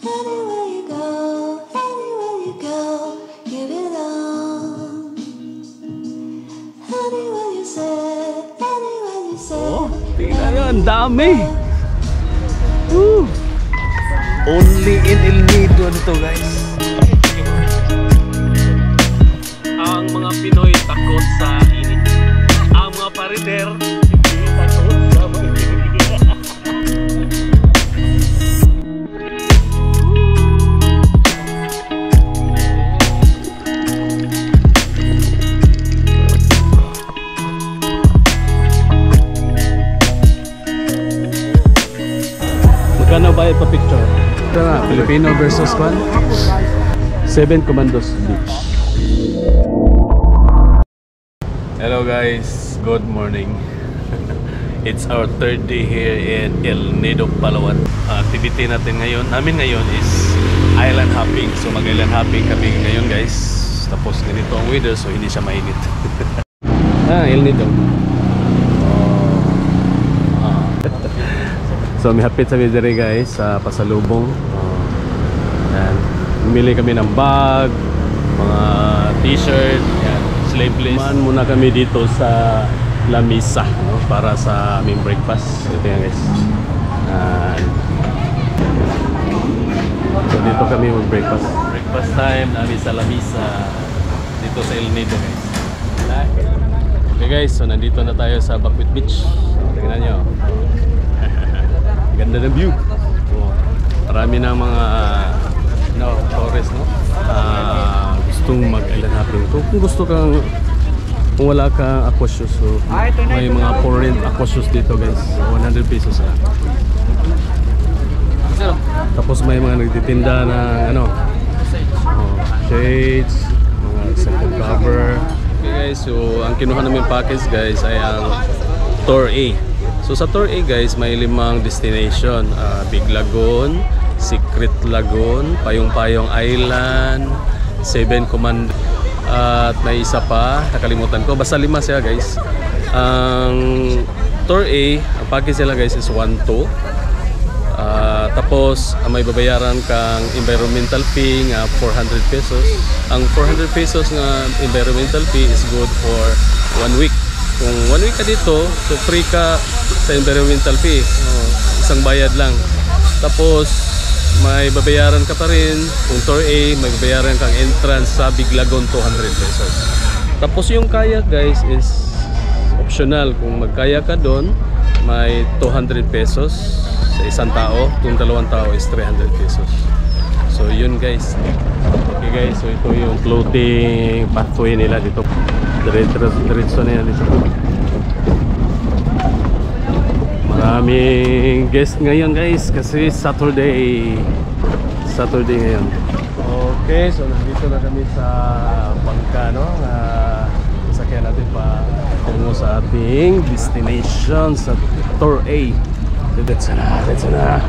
Anywhere you go, you belong. Anywhere you say. Oh, tingnan nyo, ang dami. Woo! Only in El Nido dito, guys. Ang mga Pinoy takot sa init. Ang mga parider hindi takot sa mga init. Magkano bayad pa picture? Ito na, Filipino versus 7 Commandos Beach. Hello guys, good morning. It's our third day here in El Nido, Palawan. Activity natin namin ngayon is island hopping. So mag-island hopping kami ngayon guys. Tapos ganito ang weather so hindi siya mainit. El Nido. So may hapit sa videre guys sa pasalubong. Yan. Bumili kami ng bag, mga t-shirt, yan, sleeveless. Kumain muna kami dito sa La Misa, no? Para sa aming breakfast. Ito yan guys. So dito kami mag-breakfast. Breakfast time namin sa La Misa dito sa El Nido guys. Okay guys, so nandito na tayo sa Bakwit Beach. Tingnan nyo. Ganda ng view. Oh, marami na mga tourist, no? Gustong mag-island hopping. Kung gusto kang, kung wala kang aquashoes, so may mga foreign aquashoes dito guys. 100 pesos lang. Tapos may mga nagtitinda ng shades, mga cellphone cover. Okay guys, so ang kinuha namin package guys ay ang Tour A. So sa Tour A guys, may 5 destination. Big Lagoon, Secret Lagoon, Payong-Payong Island, 7 Command, at may isa pa, nakalimutan ko. Basta 5 siya guys. Ang Tour A, ang package nila guys is 1-2. Tapos may babayaran kang environmental fee nga 400 pesos. Ang 400 pesos nga environmental fee is good for 1 week. Kung 1 week ka dito, so free ka sa environmental fee. Isang bayad lang. Tapos may babayaran ka pa rin. Kung Tour A, may babayaran kang entrance sa Big Lagoon 200 pesos. Tapos yung kayak guys is optional. Kung magkayak ka doon, may 200 pesos sa isang tao. Kung 2 tao is 300 pesos. So yun guys. Okay guys, so ito yung floating pathway nila dito. Diretso na yan dito. Maraming guest ngayon guys kasi Saturday ngayon. Okay, so nandito na kami sa bangka, no? Sasakyan natin pa tungo sa ating destination sa Tour A. Let's na.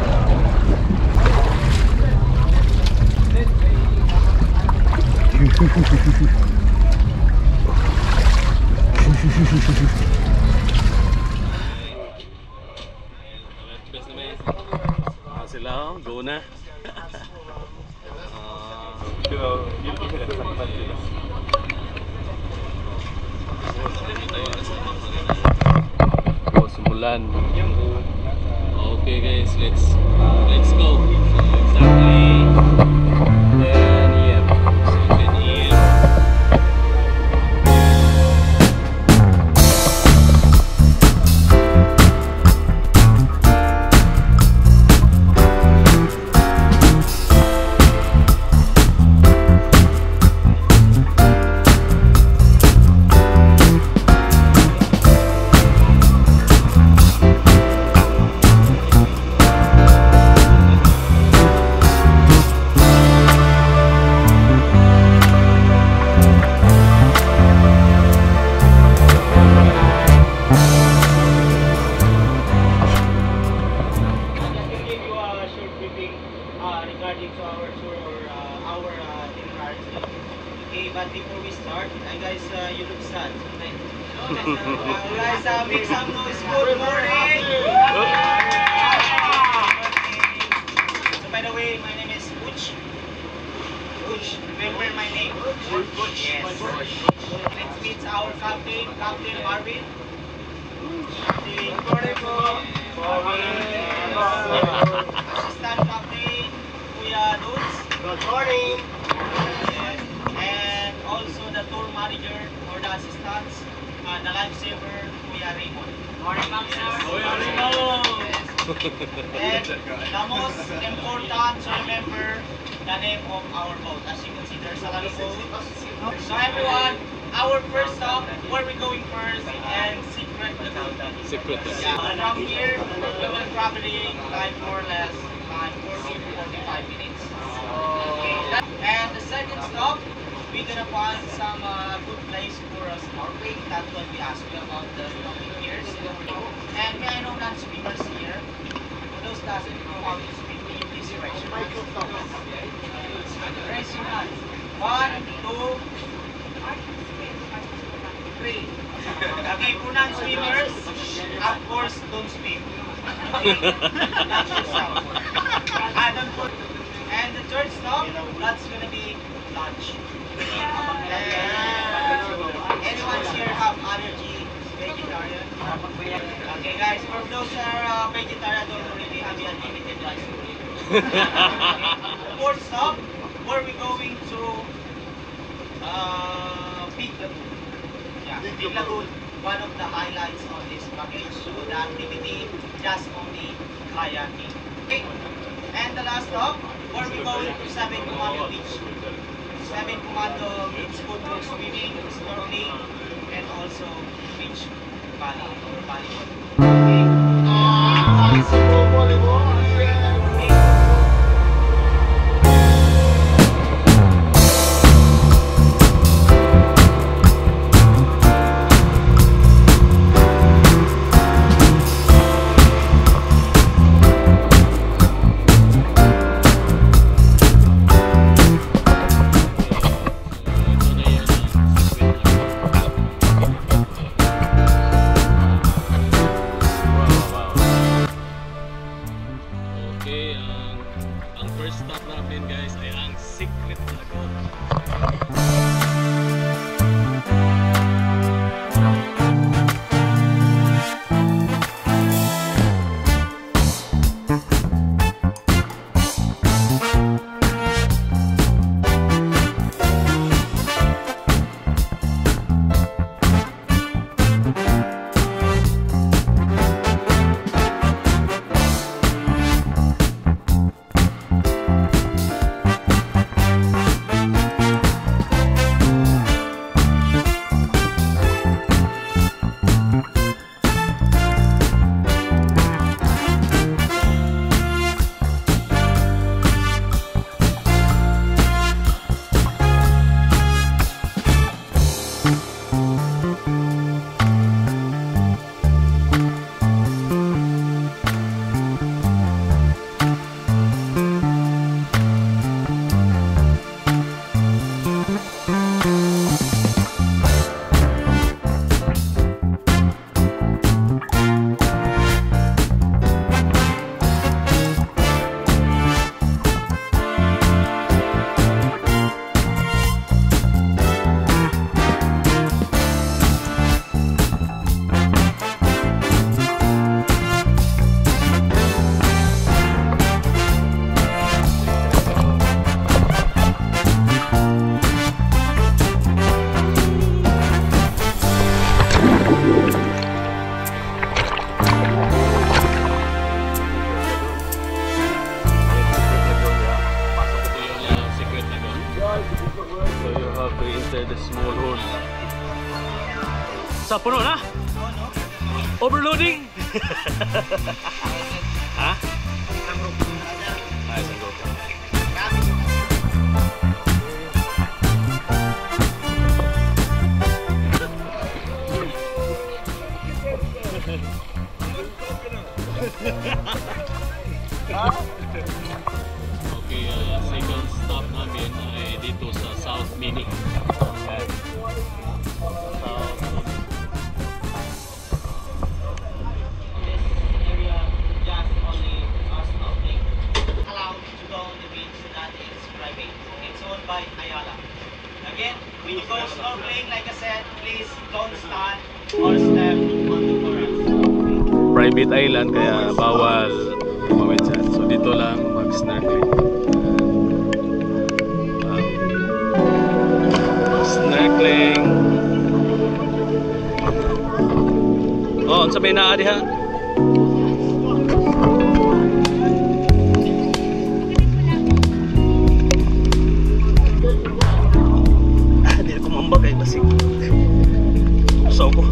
Sila, go na. Simulan. Okay guys, let's go. So exactly 10 AM. So 10 AM. Regarding to our tour or our itinerary. Okay, but before we start, guys, you look sad. Guys, make some noise. Good morning! So by the way, my name is Butch. Butch. Remember my name? Butch. Yes. Let's meet our captain, Captain Marvin. Good morning po. Assistant Captain, Kuya Lutz. Good morning. Yes. And also the tour manager or the assistants, the lifesaver, Kuya Raymond. Morning, ma'am, sir. Kuya Raymond. And the most important to remember the name of our boat. As you can see, there's a lot of boats. So everyone, our first stop, where we going first, and Secret Lagoon. Secret. Yeah, from here, we will probably like more or less 40 to 45 minutes. Okay. And the second stop, we're gonna find some good place for us snorkeling. That's what we asked you about the snorkeling here. And may I know non-swimmers here? For those doesn't know how to swim, can you please raise your hands? Raise your hands. 1, 2, 3. Okay, for non-swimmers, of course, don't swim. Okay, that's yourself. Don't put. And the third stop, that's gonna be lunch. Anyone here have allergy, vegetarian? Okay guys, for those who are vegetarian, don't worry, we have the unlimited rice for you. Fourth stop, where we going to Big Lagoon. Yeah, Big Lagoon, one of the highlights of this package. So the activity, just only kayaking. Okay. And the last stop, where we going to Seven Commando Beach. Seven Commando means good for swimming, snorkeling, and also beach volley or volleyball. Ang first stop namin guys ay ang Secret Lagoon. The small hole. Sa puno na? Overloading? Ha? Nice and go. Okay, second stop namin ay dito sa South Mini. This area just only us snorkeling. Allowed to go on the beach, so that is private. It's owned by Ayala. Again, when you go snorkeling, like I said, please don't stand or step on the coral. Private island kaya bawal tumawid dyan. So dito lang mag-snorkeling. Snorkeling. Oh, unsa may naa diha? Di ako mambagay basig. Usaw ko.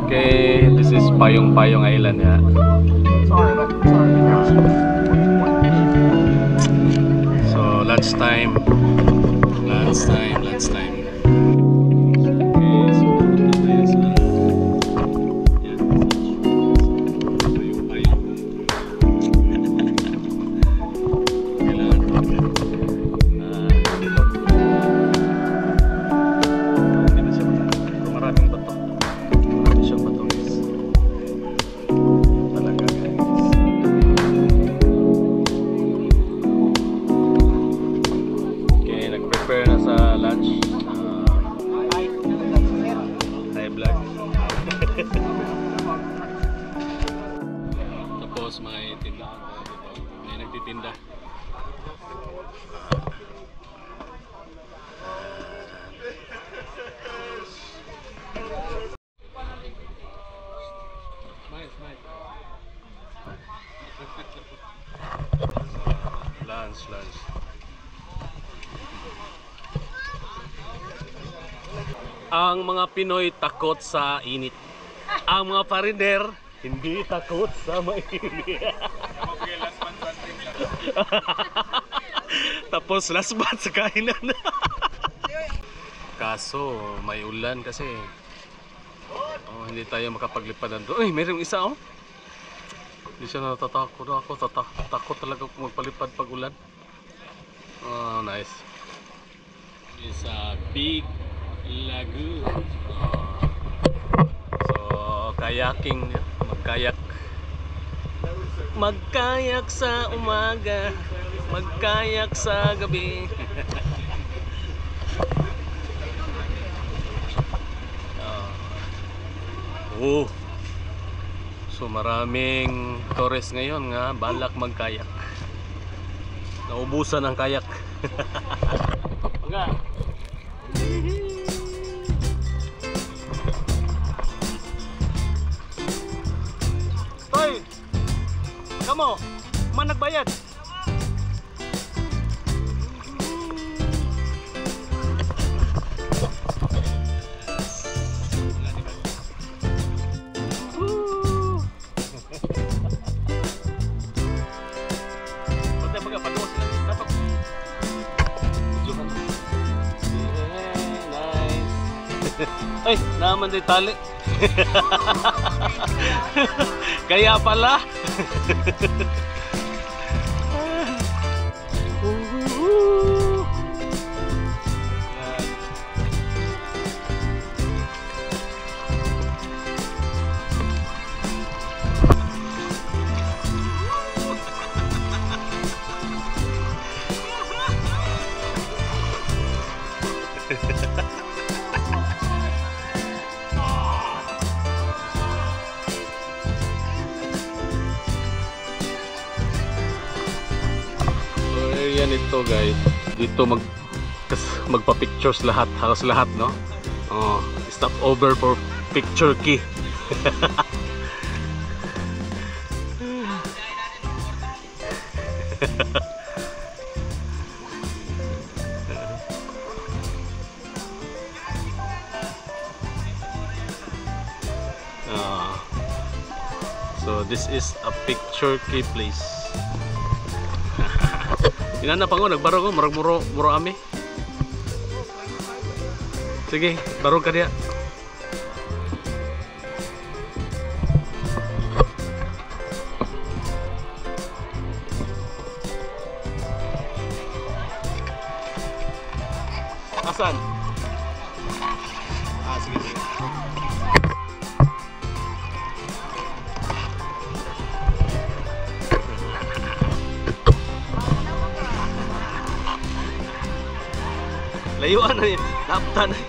Okay, this is Payong Island ya. So lunchtime. Okay, so punta tayo sa yan, Payong. Kailangan hindi na siya maraming bato. Talaga guys. Okay, nag-prepare na sa lunch. Hi vlog. Tapos may tindahan tayo dito. May nagtitinda. Lunch. Ang mga Pinoy takot sa init. Ang mga foreigner hindi takot sa mainit. Tapos last bat sa kainan. Kaso may ulan kasi. Oh, hindi tayo makapaglipad doon. Uy, mayroong isa oh. Hindi siya natatakot ako. Takot talaga kung magpalipad pag ulan. Oh, nice. It's a big lagoon. So, kayaking. Magkayak sa umaga. Magkayak sa gabi. Oh. So maraming tourist ngayon nga balak magkayak. Naubusan ang kayak. Nga. Toy. Kamo, man nagbayad. Ay, naman din tali. Kaya pala. area nito guys, dito magpa-pictures lahat, halos lahat, no? Stop over for picture key. So this is a picture key place. Inana pa ko, nagbaro ko, marag muro ami. Sige, baro ka diya. Asan? Sige, sige. Layuan na yun, napta na yun.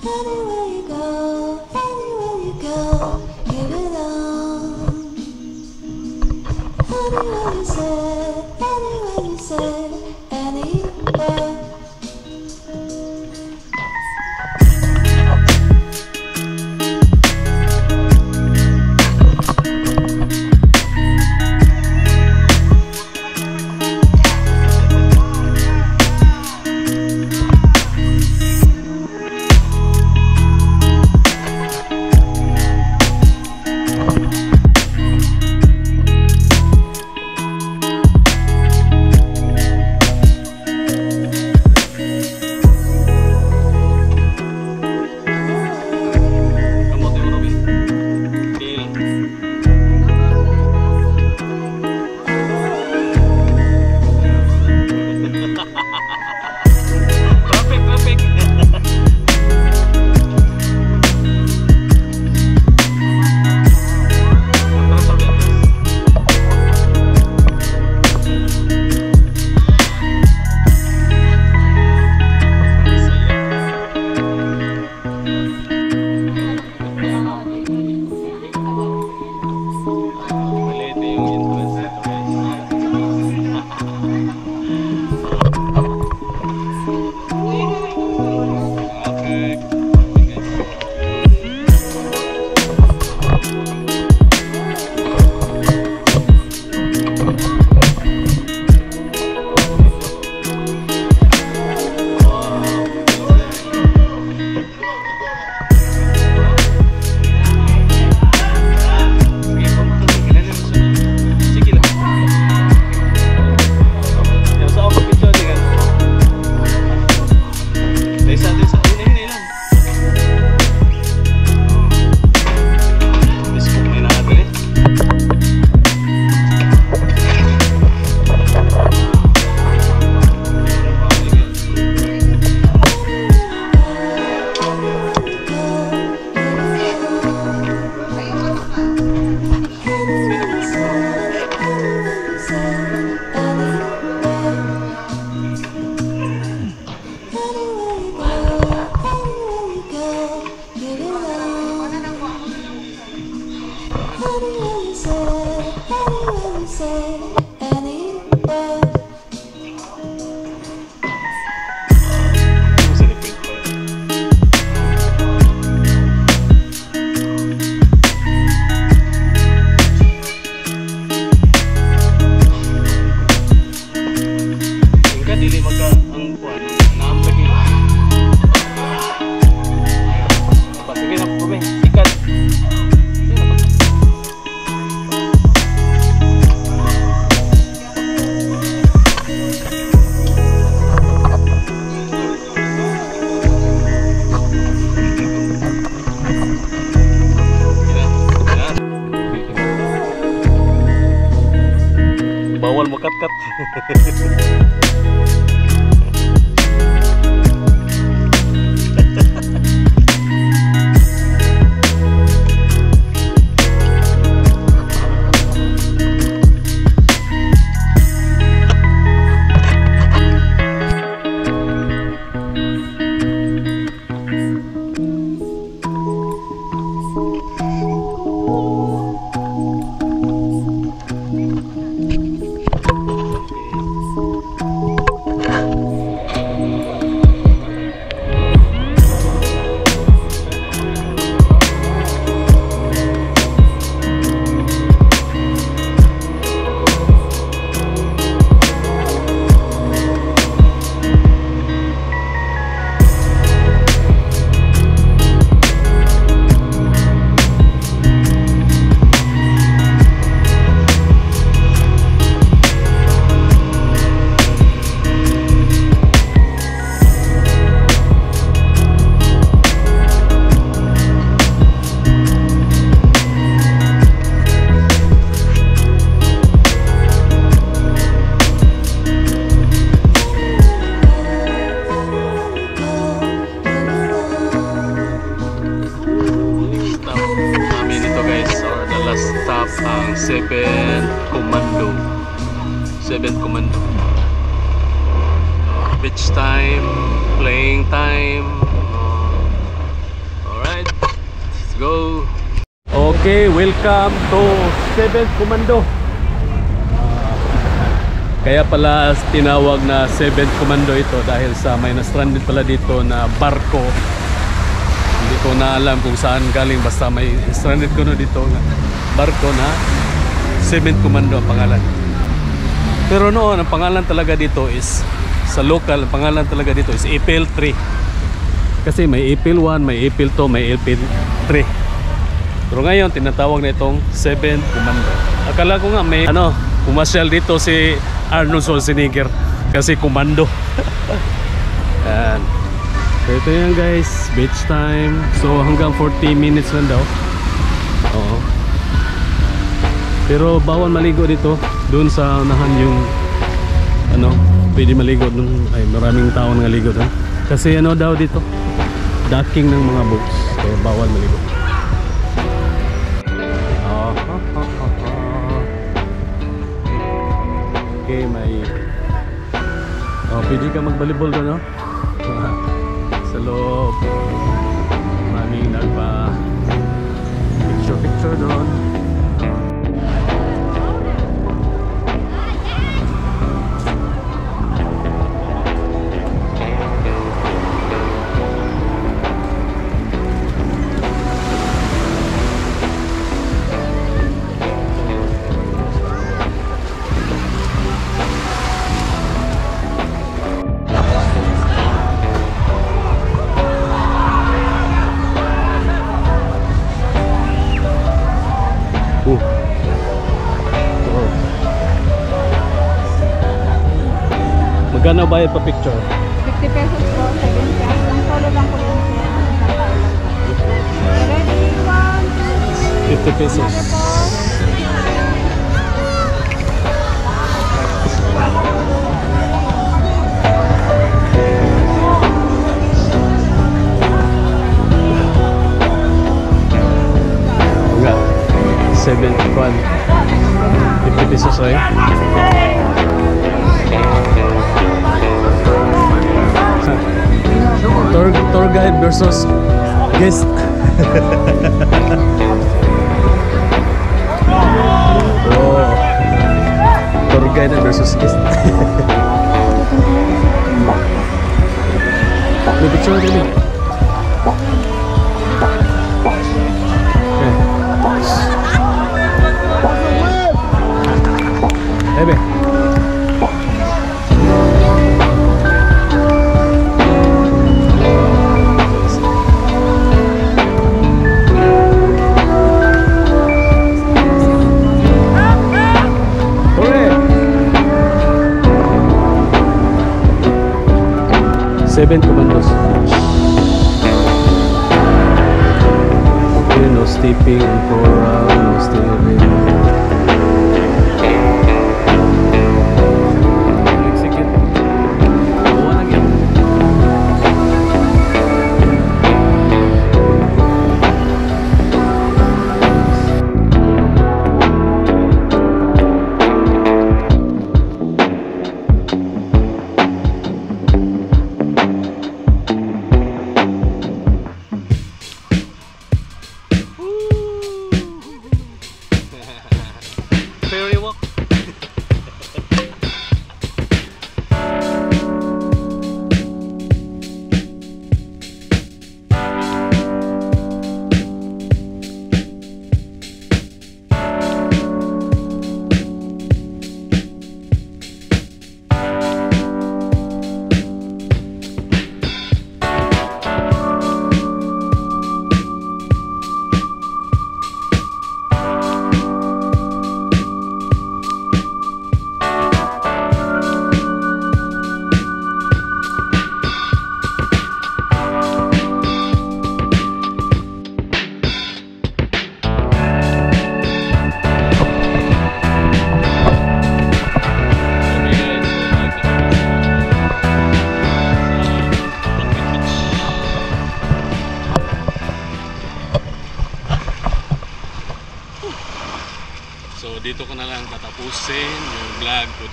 Anywhere you go, give it on. Anywhere you say, anywhere. Bawal mo kat-kat. 7th Commando. Beach time, playing time. Alright, let's go. Okay, welcome to 7th Commando. Kaya pala tinawag na 7th Commando ito dahil sa may na-stranded pala dito na barko. Hindi ko na alam kung saan galing, basta may stranded ko na dito na barko na 7th Commando ang pangalan. Pero noon ang pangalan talaga dito is sa local, ang pangalan talaga dito is April 3. Kasi may April 1, may April 2, may April 3. Pero ngayon tinatawag na itong 7th Commando. Akala ko nga may pumasyal dito si Arnold Schwarzenegger kasi Commando. Yan. So ito yan guys, beach time. So hanggang 40 minutes lang daw. Oo. Pero bawal maligo dito. Doon sa unahan yung pwede maligo dun. Ay, maraming tao naligo dun. Kasi daw dito, docking ng mga boats. Kaya bawal maligo. Okay, may pwede ka mag-volleyball doon, no? Sa loob. Maraming nagpa picture doon. Magkano bayad pa picture? 50 pesos po, 7 pesos. Ang solo lang po yun. Ready? 1, 2, 50 pesos. Enggak, 7 50 pesos ay. Tour guide versus guest. Oh, tour guide versus guest. May picture din eh. Ebe. Seven Commandos. Okay, no stepping on coral, no steering. Execute. Buwan lang yan.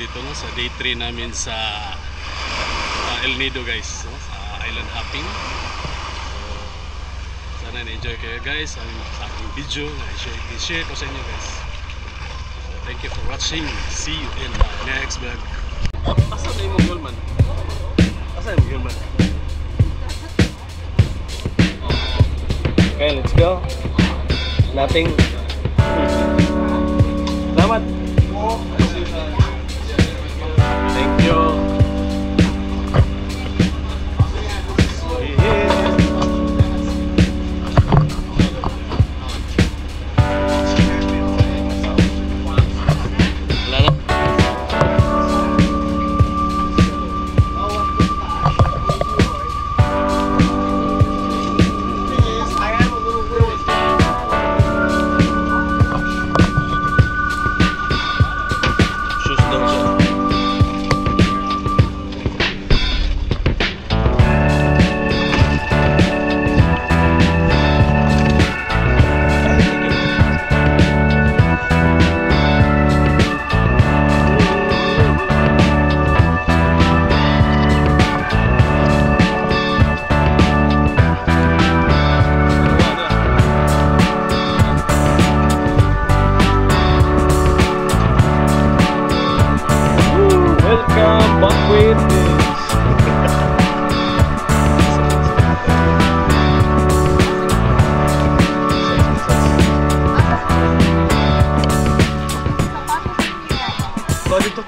dito no, sa day 3 namin sa El Nido guys, no, sa island hopping. So sana na-enjoy kayo guys sa aking video na i-share ko sa inyo guys. So thank you for watching. See you in my next vlog. Asa na yung Gulman? Asa yung Gulman? Okay, let's go. Nothing. Salamat. Thank you. Welcome back with this. Oh, dito.